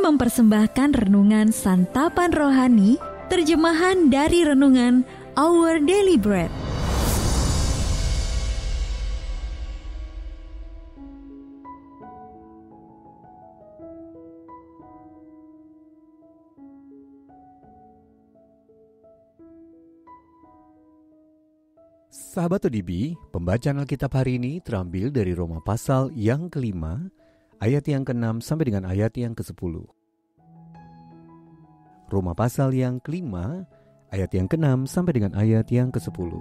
Kami mempersembahkan renungan Santapan Rohani, terjemahan dari renungan Our Daily Bread. Sahabat ODB, pembacaan Alkitab hari ini terambil dari Roma pasal yang ke-5, ayat yang ke-6 sampai dengan ayat yang ke-10. Roma pasal yang ke-5, ayat yang ke-6 sampai dengan ayat yang ke-10.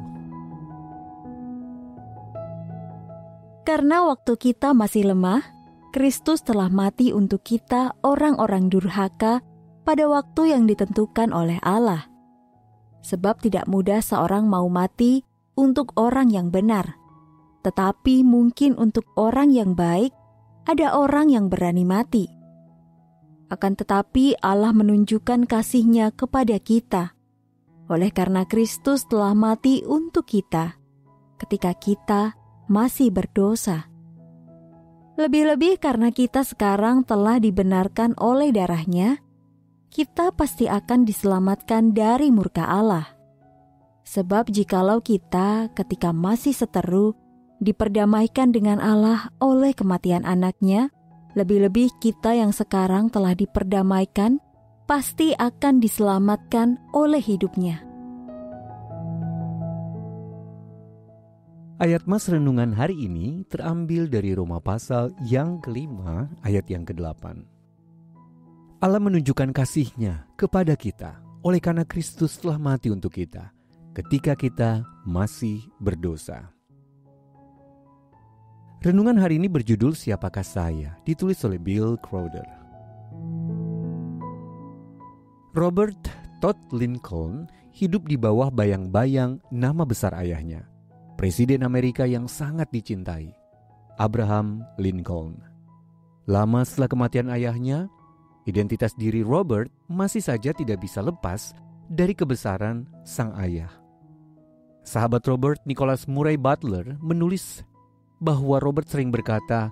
Karena waktu kita masih lemah, Kristus telah mati untuk kita orang-orang durhaka pada waktu yang ditentukan oleh Allah. Sebab tidak mudah seorang mau mati untuk orang yang benar, tetapi mungkin untuk orang yang baik, ada orang yang berani mati. Akan tetapi Allah menunjukkan kasih-Nya kepada kita, oleh karena Kristus telah mati untuk kita, ketika kita masih berdosa. Lebih-lebih karena kita sekarang telah dibenarkan oleh darah-Nya, kita pasti akan diselamatkan dari murka Allah. Sebab jikalau kita ketika masih seteru diperdamaikan dengan Allah oleh kematian anaknya, lebih-lebih kita yang sekarang telah diperdamaikan pasti akan diselamatkan oleh hidupnya. Ayat Mas renungan hari ini terambil dari Roma pasal yang ke-5, ayat yang ke-8. Allah menunjukkan kasih-Nya kepada kita oleh karena Kristus telah mati untuk kita ketika kita masih berdosa. Renungan hari ini berjudul Siapakah Saya? Ditulis oleh Bill Crowder. Robert Todd Lincoln hidup di bawah bayang-bayang nama besar ayahnya, Presiden Amerika yang sangat dicintai, Abraham Lincoln. Lama setelah kematian ayahnya, identitas diri Robert masih saja tidak bisa lepas dari kebesaran sang ayah. Sahabat Robert, Nicholas Murray Butler, menulis bahwa Robert sering berkata,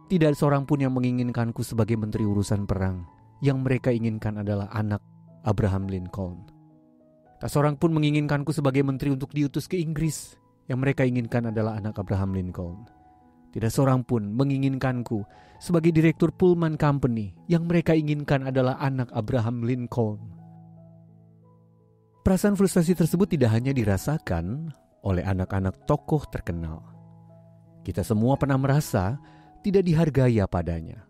"Tidak seorang pun yang menginginkanku sebagai menteri urusan perang. Yang mereka inginkan adalah anak Abraham Lincoln. Tak seorang pun menginginkanku sebagai menteri untuk diutus ke Inggris. Yang mereka inginkan adalah anak Abraham Lincoln. Tidak seorang pun menginginkanku sebagai direktur Pullman Company. Yang mereka inginkan adalah anak Abraham Lincoln." Perasaan frustasi tersebut tidak hanya dirasakan oleh anak-anak tokoh terkenal. Kita semua pernah merasa tidak dihargai padanya.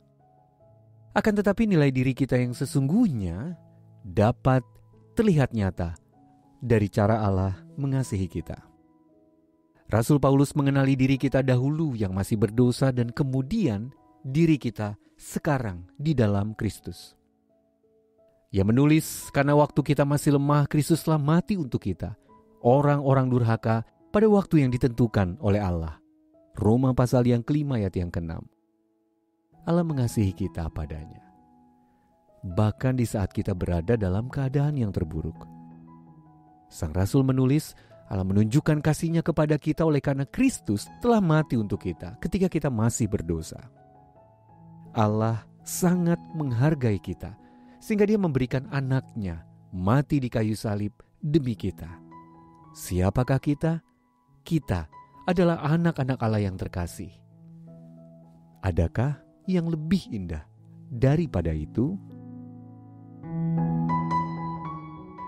Akan tetapi nilai diri kita yang sesungguhnya dapat terlihat nyata dari cara Allah mengasihi kita. Rasul Paulus mengenali diri kita dahulu yang masih berdosa dan kemudian diri kita sekarang di dalam Kristus. Ia menulis, karena waktu kita masih lemah, Kristus telah mati untuk kita, orang-orang durhaka pada waktu yang ditentukan oleh Allah. Roma pasal yang ke-5 ayat yang ke-6. Allah mengasihi kita padanya, bahkan di saat kita berada dalam keadaan yang terburuk. Sang Rasul menulis, Allah menunjukkan kasih-Nya kepada kita oleh karena Kristus telah mati untuk kita ketika kita masih berdosa. Allah sangat menghargai kita, sehingga Dia memberikan anak-Nya mati di kayu salib demi kita. Siapakah kita? Kita adalah anak-anak Allah yang terkasih. Adakah yang lebih indah daripada itu?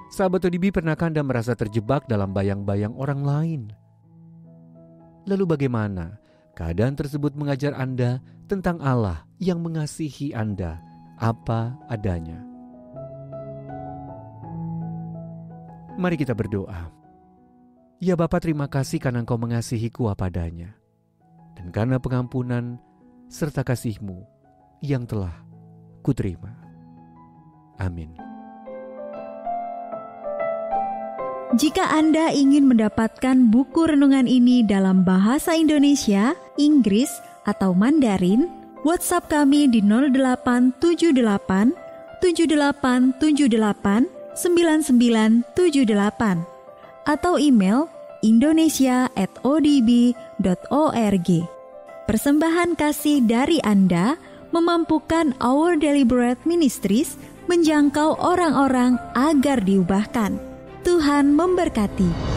Sahabat ODB, pernahkah Anda merasa terjebak dalam bayang-bayang orang lain? Lalu bagaimana keadaan tersebut mengajar Anda tentang Allah yang mengasihi Anda apa adanya? Mari kita berdoa. Ya Bapa, terima kasih karena Engkau mengasihiku apa adanya, dan karena pengampunan serta kasih-Mu yang telah kuterima. Amin. Jika Anda ingin mendapatkan buku renungan ini dalam bahasa Indonesia, Inggris, atau Mandarin, WhatsApp kami di 0878 7878 9978 atau email indonesia@odb.org. Persembahan kasih dari Anda memampukan Our Daily Bread Ministries menjangkau orang-orang agar diubahkan. Tuhan memberkati.